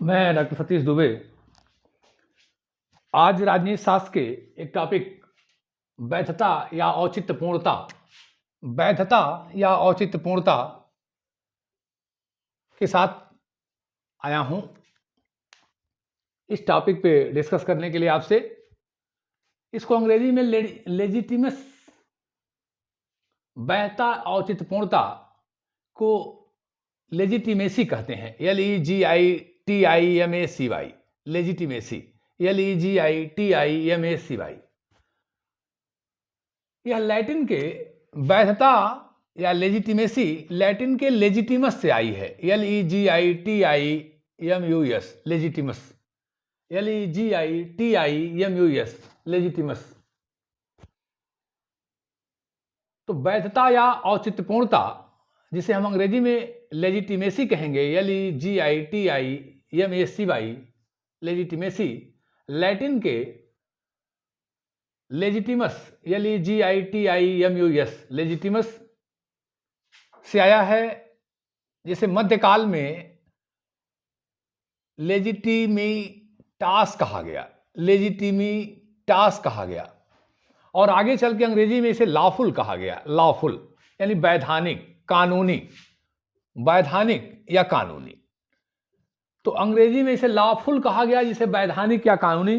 मैं डॉक्टर सतीश दुबे आज राजनीति शास्त्र के एक टॉपिक वैधता या औचित्यपूर्णता के साथ आया हूं इस टॉपिक पे डिस्कस करने के लिए आपसे। इसको अंग्रेजी में लेजिटिमस वैधता औचित्यपूर्णता को लेजिटिमेसी कहते हैं। LEGITIMACY legitimacy LEGITIMACY। यह लैटिन के वैधता या लेजिटिमेसी लैटिन के लेजिटिमस से आई है। LEGITIMUS लेजिटिमस LEGITIMUS लेजिटिमस। तो वैधता या औचित्यपूर्णता, जिसे हम अंग्रेजी में लेजिटिमेसी कहेंगे, LEGITIMACY लेजिटिमेसी, लैटिन के लेजिटिमस LEGITIMUS लेजिटिमस से आया है, जिसे मध्यकाल में लेजिटिमिटास कहा गया और आगे चल के अंग्रेजी में इसे लॉफुल कहा गया। लॉफुल यानी वैधानिक, कानूनी, वैधानिक या कानूनी। तो अंग्रेजी में इसे लॉफुल कहा गया, जिसे वैधानिक या कानूनी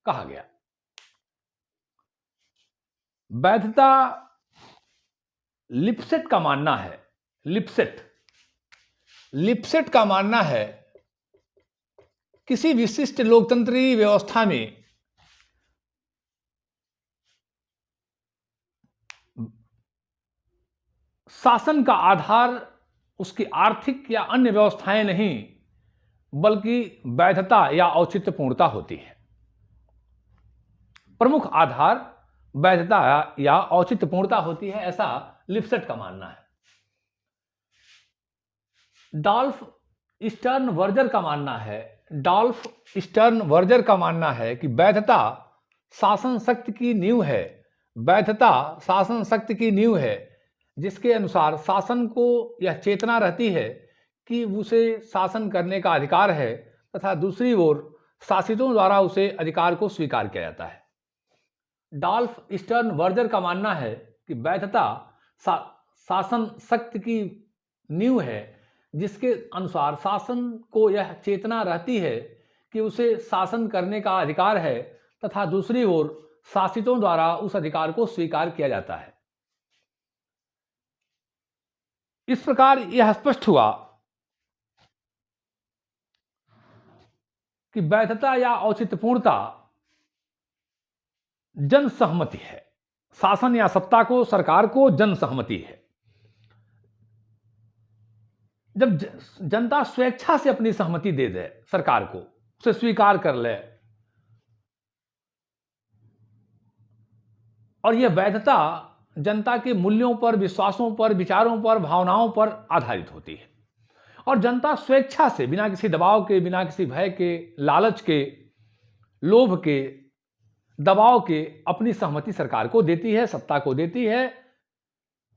कहा गया। वैधता लिप्सेट का मानना है, लिप्सेट का मानना है किसी विशिष्ट लोकतंत्री व्यवस्था में शासन का आधार उसकी आर्थिक या अन्य व्यवस्थाएं नहीं, बल्कि वैधता या औचित्यपूर्णता होती है। प्रमुख आधार वैधता या औचित्यपूर्णता होती है, ऐसा लिप्सेट का मानना है। डॉल्फ स्टर्नबर्जर का मानना है कि वैधता शासन शक्ति की नींव है। वैधता शासन शक्ति की नींव है, जिसके अनुसार शासन को यह चेतना रहती है कि उसे शासन करने का अधिकार है, तथा दूसरी ओर शासितों द्वारा उसे अधिकार को स्वीकार किया जाता है। डॉल्फ स्टर्नबर्जर का मानना है कि वैधता शासन शक्ति की नींव है, जिसके अनुसार शासन को यह चेतना रहती है कि उसे शासन करने का अधिकार है, तथा दूसरी ओर शासितों द्वारा उस अधिकार को स्वीकार किया जाता है। इस प्रकार यह स्पष्ट हुआ कि वैधता या औचित्यपूर्णता जनसहमति है। शासन या सत्ता को, सरकार को जनसहमति है। जब जनता स्वेच्छा से अपनी सहमति दे दे सरकार को, उसे स्वीकार कर ले, और यह वैधता जनता के मूल्यों पर, विश्वासों पर, विचारों पर, भावनाओं पर आधारित होती है, और जनता स्वेच्छा से, बिना किसी दबाव के, बिना किसी भय के, लालच के, लोभ के, दबाव के अपनी सहमति सरकार को देती है, सत्ता को देती है।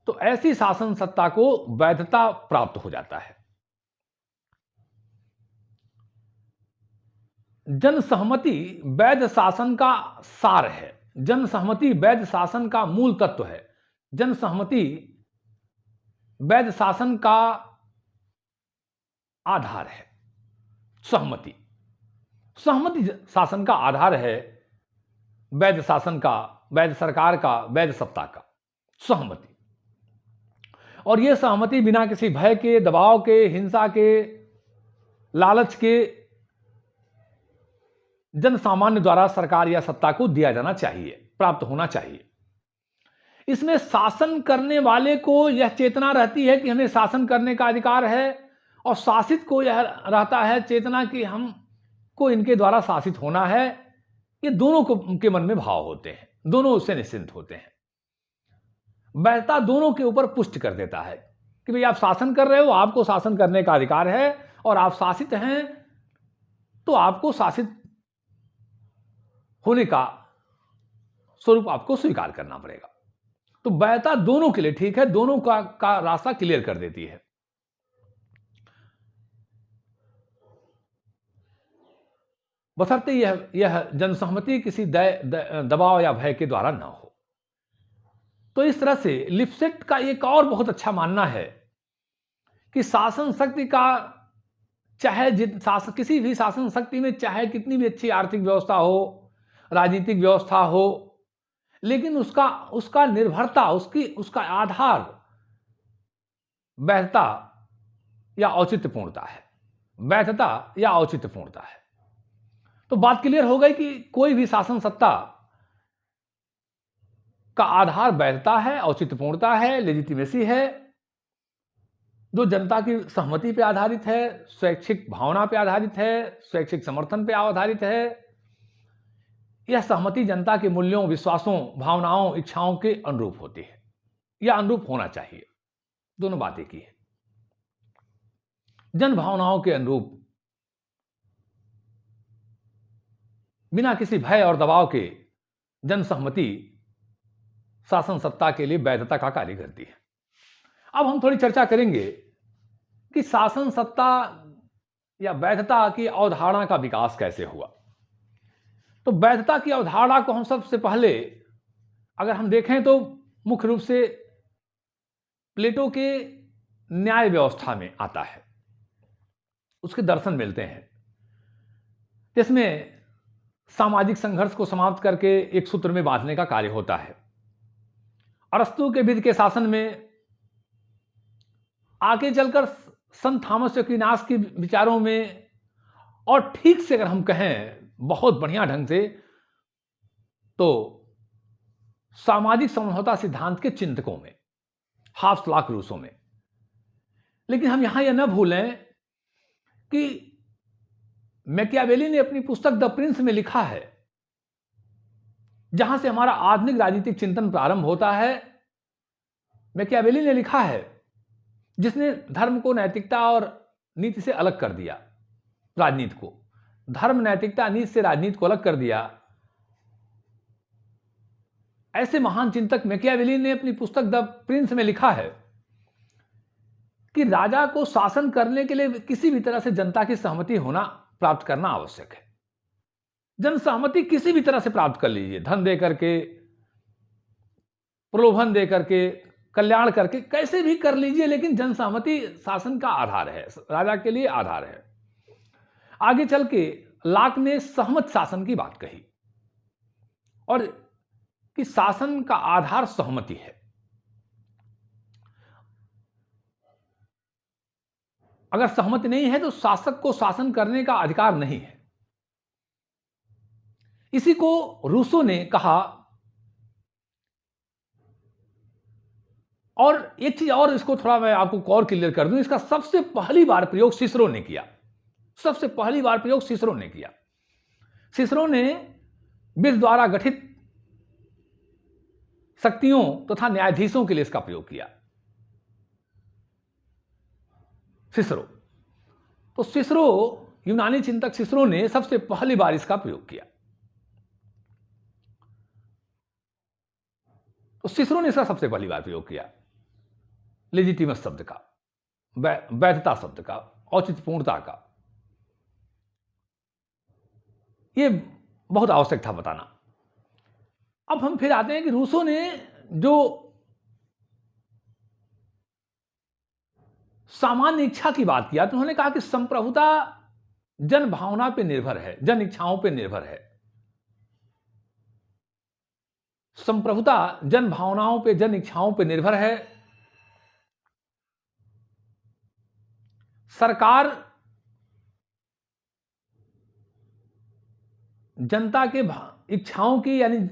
तो ऐसी शासन सत्ता को वैधता प्राप्त हो जाता है। जनसहमति वैध शासन का सार है। जनसहमति वैध शासन का मूल तत्व है। जनसहमति वैध शासन का आधार है। सहमति शासन का आधार है। वैध शासन का, वैध सरकार का, वैध सत्ता का सहमति। और यह सहमति बिना किसी भय के, दबाव के, हिंसा के, लालच के जन सामान्य द्वारा सरकार या सत्ता को दिया जाना चाहिए, प्राप्त होना चाहिए। इसमें शासन करने वाले को यह चेतना रहती है कि हमें शासन करने का अधिकार है, और शासित को यह रहता है चेतना कि हमको इनके द्वारा शासित होना है। ये दोनों को उनके मन में भाव होते हैं, दोनों उससे निश्चिंत होते हैं। वैधता दोनों के ऊपर पुष्टि कर देता है कि भाई आप शासन कर रहे हो, आपको शासन करने का अधिकार है, और आप शासित हैं तो आपको शासित होने का स्वरूप आपको स्वीकार करना पड़ेगा। तो वैधता दोनों के लिए ठीक है, दोनों का रास्ता क्लियर कर देती है। बशर्ते यह जनसहमति किसी दबाव या भय के द्वारा न हो। तो इस तरह से लिप्सेट का एक और बहुत अच्छा मानना है कि शासन शक्ति का चाहे किसी भी शासन शक्ति में चाहे कितनी भी अच्छी आर्थिक व्यवस्था हो, राजनीतिक व्यवस्था हो, लेकिन उसका निर्भरता, उसका आधार वैधता या औचित्यपूर्णता है। वैधता या औचित्यपूर्णता है। तो बात क्लियर हो गई कि कोई भी शासन सत्ता का आधार वैधता है, औचित्यपूर्णता है, लेजिटिमेसी है, जो जनता की सहमति पे आधारित है, स्वैच्छिक भावना पे आधारित है, स्वैच्छिक समर्थन पे आधारित है। यह सहमति जनता के मूल्यों, विश्वासों, भावनाओं, इच्छाओं के अनुरूप होती है या अनुरूप होना चाहिए। दोनों बातें की है। जन भावनाओं के अनुरूप, बिना किसी भय और दबाव के जन सहमति शासन सत्ता के लिए वैधता का कार्य करती है। अब हम थोड़ी चर्चा करेंगे कि शासन सत्ता या वैधता की अवधारणा का विकास कैसे हुआ। तो वैधता की अवधारणा को हम सबसे पहले अगर हम देखें तो मुख्य रूप से प्लेटो के न्याय व्यवस्था में आता है। उसके दर्शन मिलते हैं जिसमें सामाजिक संघर्ष को समाप्त करके एक सूत्र में बांधने का कार्य होता है। अरस्तु के विधि के शासन में आगे चलकर संत थॉमस एक्विनास के विचारों में, और ठीक से अगर हम कहें बहुत बढ़िया ढंग से, तो सामाजिक समझौता सिद्धांत के चिंतकों में, हाब्सबर्ग रूसों में। लेकिन हम यहां यह न भूलें कि मैकियावेली ने अपनी पुस्तक द प्रिंस में लिखा है, जहां से हमारा आधुनिक राजनीतिक चिंतन प्रारंभ होता है। मैकियावेली ने लिखा है, जिसने धर्म को नैतिकता और नीति से अलग कर दिया, राजनीति को, धर्म, नैतिकता, नीति से राजनीति को अलग कर दिया। ऐसे महान चिंतक मैकियावेली ने अपनी पुस्तक द प्रिंस में लिखा है कि राजा को शासन करने के लिए किसी भी तरह से जनता की सहमति प्राप्त करना आवश्यक है। जन सहमति किसी भी तरह से प्राप्त कर लीजिए, धन दे करके, प्रलोभन दे करके, कल्याण करके, कैसे भी कर लीजिए, लेकिन जन सहमति शासन का आधार है, राजा के लिए आधार है। आगे चल के लॉक ने सहमत शासन की बात कही, और कि शासन का आधार सहमति है। अगर सहमति नहीं है तो शासक को शासन करने का अधिकार नहीं है। इसी को रूसो ने कहा। और एक चीज और, इसको थोड़ा मैं आपको और क्लियर कर दूं, इसका सबसे पहली बार प्रयोग सिसरो ने किया। सबसे पहली बार प्रयोग सिसरो ने किया। सिसरो ने विधि द्वारा गठित शक्तियों तथा न्यायाधीशों के लिए इसका प्रयोग किया। सिसरो, तो सिसरो, यूनानी चिंतक सिसरो ने सबसे पहली बार इसका प्रयोग किया। तो सिसरो ने इसका सबसे पहली बार प्रयोग किया, लेजिटिमस शब्द का, वैधता शब्द का, औचित्यपूर्णता का। यह बहुत आवश्यक था बताना। अब हम फिर आते हैं कि रूसो ने जो सामान्य इच्छा की बात किया, तो उन्होंने कहा कि संप्रभुता जन भावना पे निर्भर है, जन इच्छाओं पे निर्भर है। संप्रभुता जन भावनाओं पे, जन इच्छाओं पे निर्भर है। सरकार जनता के इच्छाओं की, यानी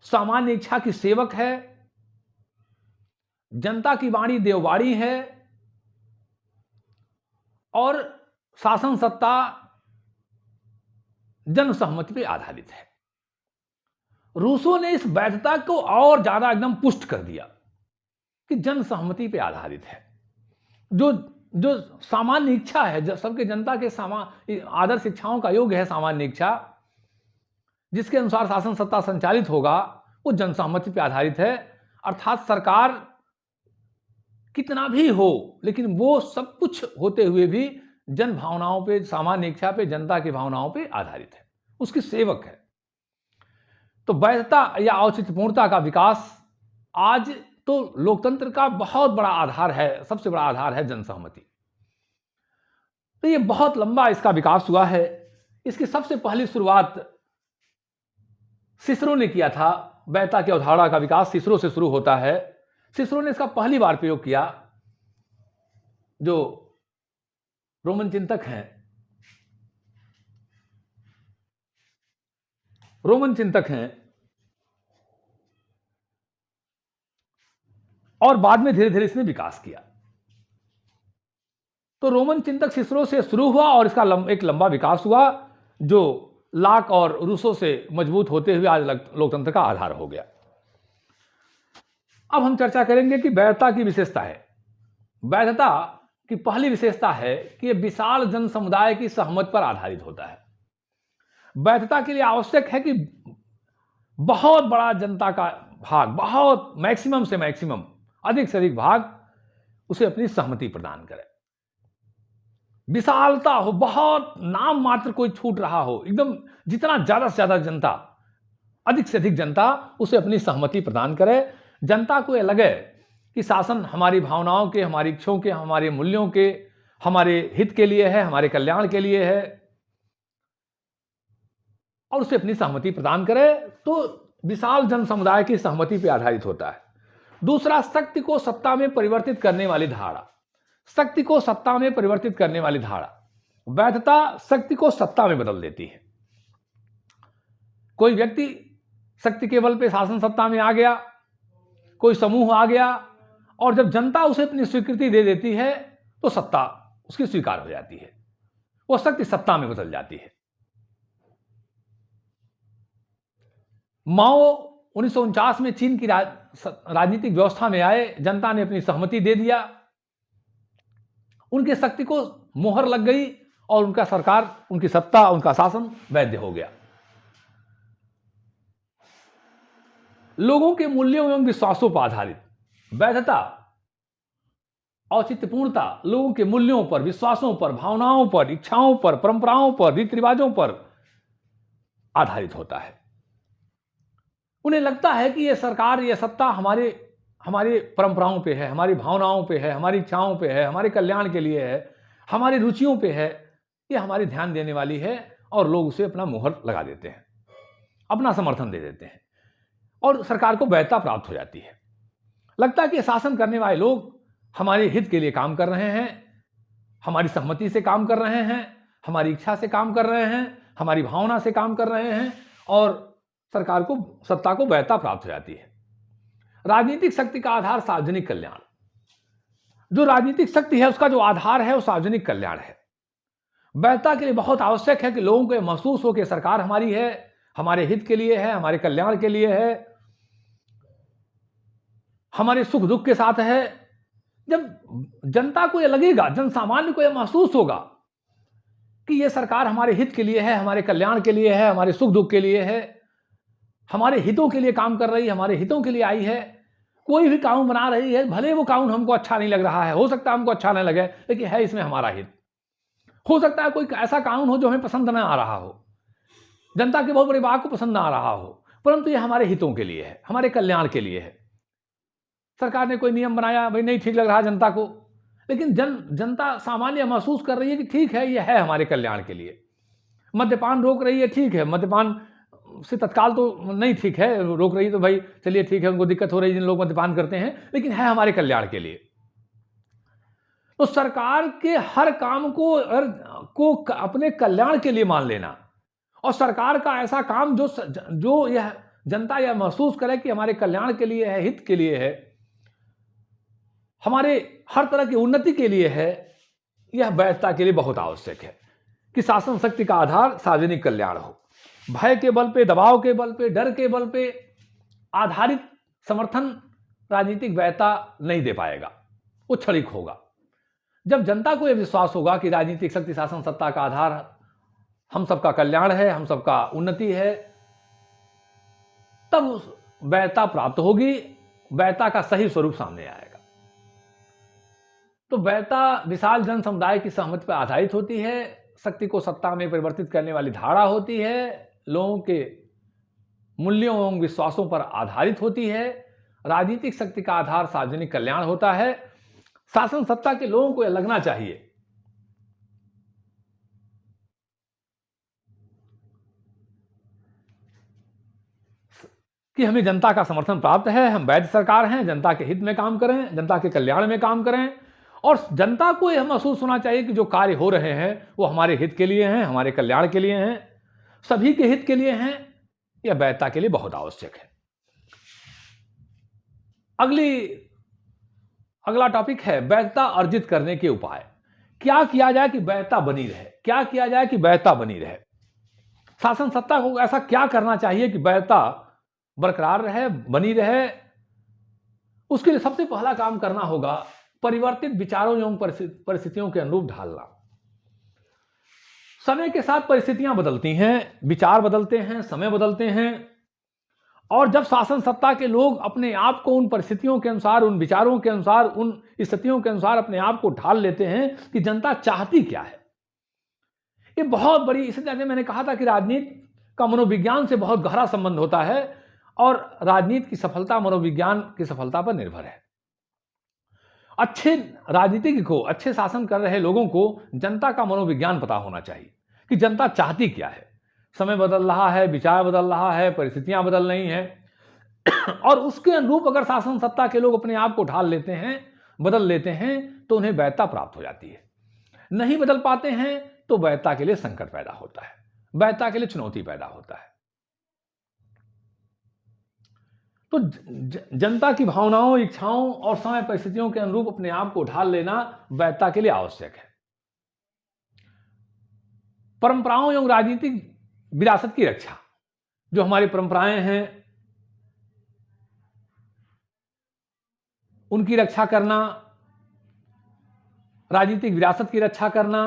सामान्य इच्छा की सेवक है। जनता की वाणी देववाणी है, और शासन सत्ता जन सहमति पर आधारित है। रूसो ने इस वैधता को और ज्यादा एकदम पुष्ट कर दिया कि जन सहमति पर आधारित है। जो सामान्य इच्छा है, जो सबके जनता के आदर्श इच्छाओं का योग्य है, सामान्य इच्छा जिसके अनुसार शासन सत्ता संचालित होगा, वो जनसहमति पर आधारित है। अर्थात सरकार कितना भी हो, लेकिन वो सब कुछ होते हुए भी जन भावनाओं पे, सामान्य इच्छा पे, जनता की भावनाओं पे आधारित है, उसकी सेवक है। तो वैधता या औचित्यपूर्णता का विकास आज तो लोकतंत्र का बहुत बड़ा आधार है, सबसे बड़ा आधार है जनसहमति। तो ये बहुत लंबा इसका विकास हुआ है। इसकी सबसे पहली शुरुआत सिसरो ने किया था। वैधता की अवधारणा का विकास सिसरो से शुरू होता है। सिसरो ने इसका पहली बार प्रयोग किया। जो रोमन चिंतक हैं, और बाद में धीरे धीरे इसने विकास किया। तो रोमन चिंतक सिसरो से शुरू हुआ और इसका एक लंबा विकास हुआ, जो लाक और रूसो से मजबूत होते हुए आज लोकतंत्र का आधार हो गया। अब हम चर्चा करेंगे कि वैधता की विशेषता है। वैधता की पहली विशेषता है कि यह विशाल जन समुदाय की सहमति पर आधारित होता है। वैधता के लिए आवश्यक है कि बहुत बड़ा जनता का भाग, बहुत मैक्सिमम से मैक्सिमम, अधिक से अधिक भाग उसे अपनी सहमति प्रदान करे। विशालता हो, बहुत नाम मात्र कोई छूट रहा हो, एकदम जितना ज्यादा से ज्यादा जनता, अधिक से अधिक जनता उसे अपनी सहमति प्रदान करे। जनता को यह लगे कि शासन हमारी भावनाओं के, हमारी इच्छाओं के, हमारे मूल्यों के, हमारे हित के लिए है, हमारे कल्याण के लिए है, और उसे अपनी सहमति प्रदान करे। तो विशाल जन समुदाय की सहमति पर आधारित होता है। दूसरा, शक्ति को सत्ता में परिवर्तित करने वाली धारा। शक्ति को सत्ता में परिवर्तित करने वाली धारा। वैधता शक्ति को सत्ता में बदल देती है। कोई व्यक्ति शक्ति के बल पे शासन सत्ता में आ गया, कोई समूह आ गया, और जब जनता उसे अपनी स्वीकृति दे देती है तो सत्ता उसकी स्वीकार हो जाती है, वो शक्ति सत्ता में बदल जाती है। माओ 1949 में चीन की राजनीतिक व्यवस्था में आए, जनता ने अपनी सहमति दे दिया, उनकी शक्ति को मोहर लग गई और उनका सरकार, उनकी सत्ता, उनका शासन वैध हो गया। लोगों के मूल्यों एवं विश्वासों पर आधारित वैधता, औचित्यपूर्णता लोगों के मूल्यों पर, विश्वासों पर, भावनाओं पर, इच्छाओं पर, परंपराओं पर, रीति रिवाजों पर आधारित होता है। उन्हें लगता है कि यह सरकार, यह सत्ता हमारे परंपराओं पे है, हमारी भावनाओं पे है, हमारी इच्छाओं पे है, हमारे कल्याण के लिए है, हमारी रुचियों पे है, ये हमारी ध्यान देने वाली है, और लोग उसे अपना मुहर लगा देते हैं, अपना समर्थन दे देते हैं, और सरकार को वैधता प्राप्त हो जाती है। लगता है कि शासन करने वाले लोग हमारे हित के लिए काम कर रहे हैं, हमारी सहमति से काम कर रहे हैं, हमारी इच्छा से काम कर रहे हैं, हमारी भावना से काम कर रहे हैं, और सरकार को, सत्ता को वैधता प्राप्त हो जाती है। राजनीतिक शक्ति का आधार सार्वजनिक कल्याण। जो राजनीतिक शक्ति है उसका जो आधार है वो सार्वजनिक कल्याण है। वैधता के लिए बहुत आवश्यक है कि लोगों को महसूस हो कि सरकार हमारी है, हमारे हित के लिए है, हमारे कल्याण के लिए है, हमारे सुख दुख के साथ है। जब जनता को यह लगेगा, जन सामान्य को यह महसूस होगा कि यह सरकार हमारे हित के लिए है, हमारे कल्याण के लिए है, हमारे सुख दुख के लिए है, हमारे हितों के लिए काम कर रही है, हमारे हितों के लिए आई है, कोई भी कानून बना रही है, भले वो कानून हमको अच्छा नहीं लग रहा है, हो सकता है हमको अच्छा नहीं लगे, लेकिन है इसमें हमारा हित। हो सकता है कोई ऐसा कानून हो जो हमें पसंद ना आ रहा हो, जनता के बहुत बड़े भाग को पसंद ना आ रहा हो, परंतु ये हमारे हितों के लिए है, हमारे कल्याण के लिए है। सरकार ने कोई नियम बनाया, भाई नहीं ठीक लग रहा जनता को, लेकिन जनता सामान्य महसूस कर रही है कि ठीक है, ये है हमारे कल्याण के लिए। मद्यपान रोक रही है, ठीक है, मद्यपान से तत्काल तो नहीं ठीक है, रोक रही है तो भाई चलिए ठीक है, उनको दिक्कत हो रही है जिन लोग मद्यपान करते हैं, लेकिन है हमारे कल्याण के लिए। तो सरकार के हर काम को अपने कल्याण के लिए मान लेना, और सरकार का ऐसा काम जो यह जनता यह महसूस करे कि हमारे कल्याण के लिए है, हित के लिए है, हमारे हर तरह की उन्नति के लिए है, यह वैधता के लिए बहुत आवश्यक है कि शासन शक्ति का आधार सार्वजनिक कल्याण हो। भय के बल पे, दबाव के बल पे, डर के बल पे आधारित समर्थन राजनीतिक वैधता नहीं दे पाएगा, वो क्षणिक होगा। जब जनता को यह विश्वास होगा कि राजनीतिक शक्ति, शासन सत्ता का आधार हम सबका कल्याण है, हम सबका उन्नति है, तब वैधता प्राप्त होगी, वैधता का सही स्वरूप सामने आएगा। तो वैधता विशाल जन समुदाय की सहमति पर आधारित होती है, शक्ति को सत्ता में परिवर्तित करने वाली धारा होती है, लोगों के मूल्यों एवं विश्वासों पर आधारित होती है। राजनीतिक शक्ति का आधार सार्वजनिक कल्याण होता है। शासन सत्ता के लोगों को यह लगना चाहिए कि हमें जनता का समर्थन प्राप्त है, हम वैध सरकार हैं, जनता के हित में काम करें, जनता के कल्याण में काम करें, और जनता को यह महसूस होना चाहिए कि जो कार्य हो रहे हैं वो हमारे हित के लिए हैं, हमारे कल्याण के लिए हैं, सभी के हित के लिए हैं। यह वैधता के लिए बहुत आवश्यक है। अगला टॉपिक है वैधता अर्जित करने के उपाय। क्या किया जाए कि वैधता बनी रहे? क्या किया जाए कि वैधता बनी रहे? शासन सत्ता को ऐसा क्या करना चाहिए कि वैधता बरकरार रहे, बनी रहे? उसके लिए सबसे पहला काम करना होगा परिवर्तित विचारों एवं परिस्थितियों के अनुरूप ढालना। समय के साथ परिस्थितियां बदलती हैं, विचार बदलते हैं, समय बदलते हैं, और जब शासन सत्ता के लोग अपने आप को उन परिस्थितियों के अनुसार, उन विचारों के अनुसार, उन स्थितियों के अनुसार अपने आप को ढाल लेते हैं कि जनता चाहती क्या है, ये बहुत बड़ी, इसलिए मैंने कहा था कि राजनीति का मनोविज्ञान से बहुत गहरा संबंध होता है और राजनीति की सफलता मनोविज्ञान की सफलता पर निर्भर है। अच्छे राजनीतिज्ञ को, अच्छे शासन कर रहे लोगों को जनता का मनोविज्ञान पता होना चाहिए कि जनता चाहती क्या है। समय बदल रहा है, विचार बदल रहा है, परिस्थितियां बदल रही हैं और उसके अनुरूप अगर शासन सत्ता के लोग अपने आप को ढाल लेते हैं, बदल लेते हैं, तो उन्हें वैधता प्राप्त हो जाती है। नहीं बदल पाते हैं तो वैधता के लिए संकट पैदा होता है, वैधता के लिए चुनौती पैदा होता है। तो जनता की भावनाओं, इच्छाओं और समय परिस्थितियों के अनुरूप अपने आप को ढाल लेना वैधता के लिए आवश्यक है। परंपराओं एवं राजनीतिक विरासत की रक्षा, जो हमारी परंपराएं हैं उनकी रक्षा करना, राजनीतिक विरासत की रक्षा करना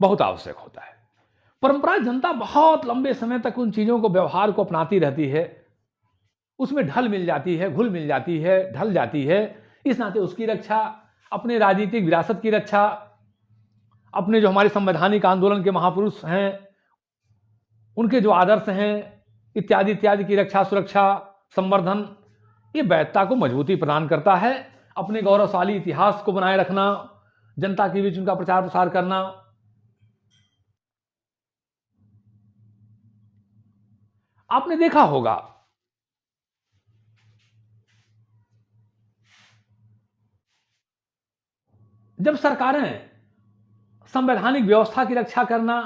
बहुत आवश्यक होता है। परंपरा जनता बहुत लंबे समय तक उन चीजों को, व्यवहार को अपनाती रहती है, उसमें ढल मिल जाती है, घुल मिल जाती है, ढल जाती है। इस नाते उसकी रक्षा, अपने राजनीतिक विरासत की रक्षा, अपने जो हमारे संवैधानिक आंदोलन के महापुरुष हैं उनके जो आदर्श हैं, इत्यादि इत्यादि की रक्षा, सुरक्षा, संवर्धन, ये वैधता को मजबूती प्रदान करता है। अपने गौरवशाली इतिहास को बनाए रखना, जनता के बीच उनका प्रचार प्रसार करना। आपने देखा होगा जब सरकारें संवैधानिक व्यवस्था की रक्षा करना,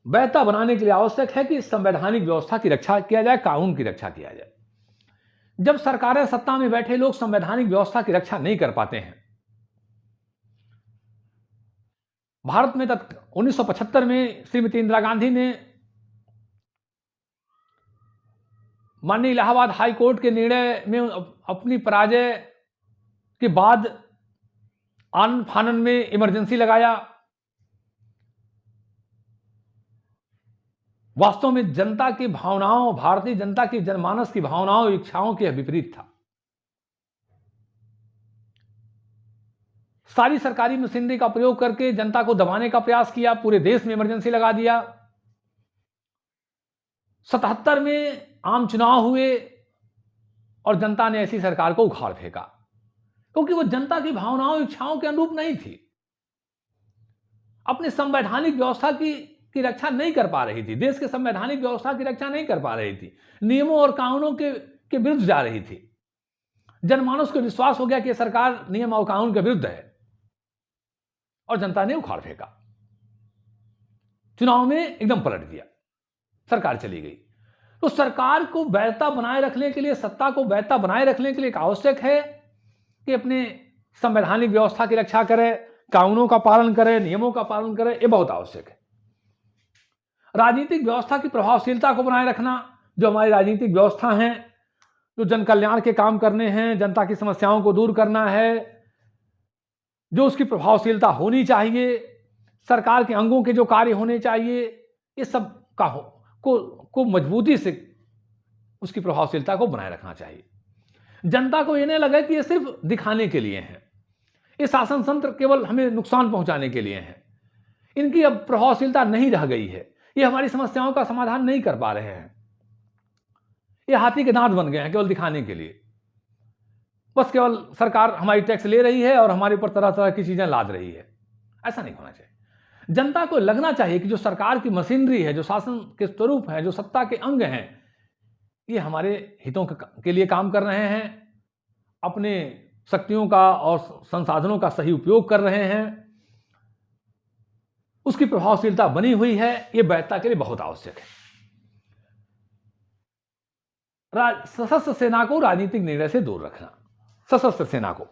वैधता बनाने के लिए आवश्यक है कि संवैधानिक व्यवस्था की रक्षा किया जाए, कानून की रक्षा किया जाए। जब सरकारें, सत्ता में बैठे लोग संवैधानिक व्यवस्था की रक्षा नहीं कर पाते हैं, भारत में 1975 में श्रीमती इंदिरा गांधी ने माननीय इलाहाबाद हाई कोर्ट के निर्णय में अपनी पराजय के बाद आनन फानन में इमरजेंसी लगाया। वास्तव में जनता की भावनाओं, भारतीय जनता की जनमानस की भावनाओं, इच्छाओं के विपरीत था। सारी सरकारी मशीनरी का प्रयोग करके जनता को दबाने का प्रयास किया, पूरे देश में इमरजेंसी लगा दिया। 77 में आम चुनाव हुए और जनता ने ऐसी सरकार को उखाड़ फेंका, क्योंकि वो जनता की भावनाओं, इच्छाओं के अनुरूप नहीं थी, अपनी संवैधानिक व्यवस्था की रक्षा नहीं कर पा रही थी, देश के संवैधानिक व्यवस्था की रक्षा नहीं कर पा रही थी, नियमों और कानूनों के विरुद्ध जा रही थी। जनमानस को विश्वास हो गया कि सरकार नियम और कानून के विरुद्ध है और जनता ने उखाड़ फेंका। चुनाव में एकदम पलट दिया, सरकार चली गई। तो सरकार को वैधता बनाए रखने के लिए, सत्ता को वैधता बनाए रखने के लिए आवश्यक है कि अपने संवैधानिक व्यवस्था की रक्षा करे, कानूनों का पालन करे, नियमों का पालन करे, ये बहुत आवश्यक है। राजनीतिक व्यवस्था की प्रभावशीलता को बनाए रखना, जो हमारी राजनीतिक व्यवस्था है, जो जन कल्याण के काम करने हैं, जनता की समस्याओं को दूर करना है, जो उसकी प्रभावशीलता होनी चाहिए, सरकार के अंगों के जो कार्य होने चाहिए, ये सब को मजबूती से उसकी प्रभावशीलता को बनाए रखना चाहिए। जनता को ये नहीं लगे कि ये सिर्फ दिखाने के लिए हैं, ये शासन तंत्र केवल हमें नुकसान पहुंचाने के लिए हैं, इनकी अब प्रभावशीलता नहीं रह गई है, ये हमारी समस्याओं का समाधान नहीं कर पा रहे हैं, ये हाथी के दांत बन गए हैं केवल दिखाने के लिए। बस केवल सरकार हमारी टैक्स ले रही है और हमारे ऊपर तरह तरह की चीजें लाद रही है। ऐसा नहीं होना चाहिए। जनता को लगना चाहिए कि जो सरकार की मशीनरी है, जो शासन के स्वरूप है, जो सत्ता के अंग हैं, ये हमारे हितों के लिए काम कर रहे हैं, अपने शक्तियों का और संसाधनों का सही उपयोग कर रहे हैं, उसकी प्रभावशीलता बनी हुई है। ये वैधता के लिए बहुत आवश्यक है। सशस्त्र सेना को राजनीतिक निर्णय से दूर रखना, सशस्त्र सेना को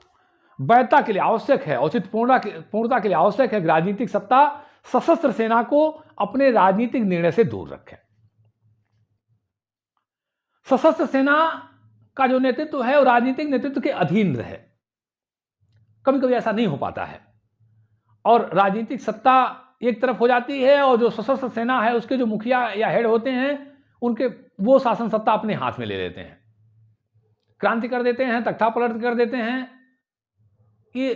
वैधता के लिए आवश्यक है, औचित्य पूर्णता के लिए आवश्यक है कि राजनीतिक सत्ता सशस्त्र सेना को अपने राजनीतिक निर्णय से दूर रखे। सशस्त्र सेना का जो नेतृत्व है वो राजनीतिक नेतृत्व के अधीन रहे। कभी कभी ऐसा नहीं हो पाता है और राजनीतिक सत्ता एक तरफ हो जाती है और जो सशस्त्र सेना है उसके जो मुखिया या हेड होते हैं उनके वो शासन सत्ता अपने हाथ में ले लेते हैं, क्रांति कर देते हैं, तख्तापलट कर देते हैं। ये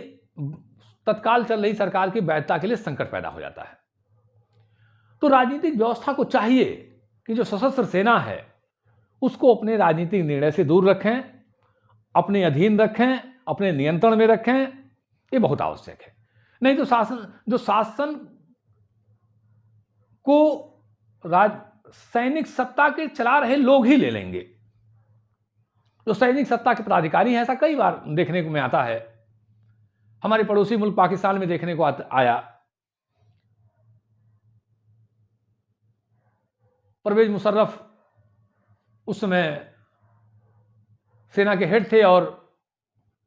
तत्काल चल रही सरकार की वैधता के लिए संकट पैदा हो जाता है। तो राजनीतिक व्यवस्था को चाहिए कि जो सशस्त्र सेना है उसको अपने राजनीतिक निर्णय से दूर रखें, अपने अधीन रखें, अपने नियंत्रण में रखें। ये बहुत आवश्यक है। नहीं तो शासन को सैनिक सत्ता के चला रहे लोग ही ले लेंगे। जो सैनिक सत्ता के पदाधिकारी हैं, ऐसा कई बार देखने को में आता है। हमारे पड़ोसी मुल्क पाकिस्तान में देखने को आया। परवेज मुशर्रफ उस समय सेना के हेड थे और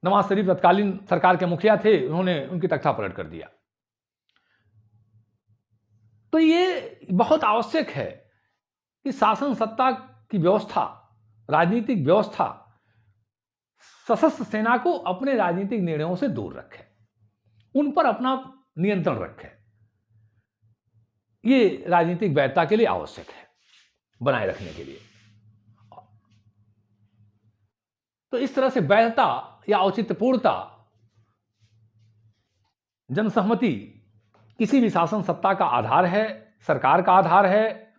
नवाज शरीफ तत्कालीन सरकार के मुखिया थे, उन्होंने उनकी तख्तापलट कर दिया। तो ये बहुत आवश्यक है कि शासन सत्ता की व्यवस्था, राजनीतिक व्यवस्था सशस्त्र सेना को अपने राजनीतिक निर्णयों से दूर रखे, उन पर अपना नियंत्रण रखे। ये राजनीतिक वैधता के लिए आवश्यक है, बनाए रखने के लिए। तो इस तरह से वैधता या औचित्यपूर्णता, जनसहमति किसी भी शासन सत्ता का आधार है, सरकार का आधार है।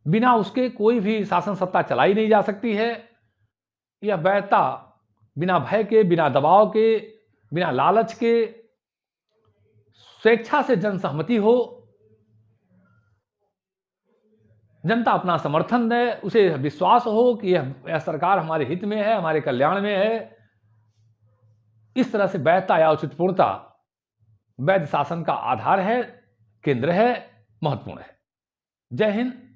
बिना उसके कोई भी शासन सत्ता चलाई नहीं जा सकती है। यह वैधता बिना भय के, बिना दबाव के, बिना लालच के, स्वेच्छा से जनसहमति हो, जनता अपना समर्थन दे, उसे विश्वास हो कि यह सरकार हमारे हित में है, हमारे कल्याण में है। इस तरह से वैधता या औचित्यपूर्णता वैध शासन का आधार है, केंद्र है, महत्वपूर्ण है। जय हिंद।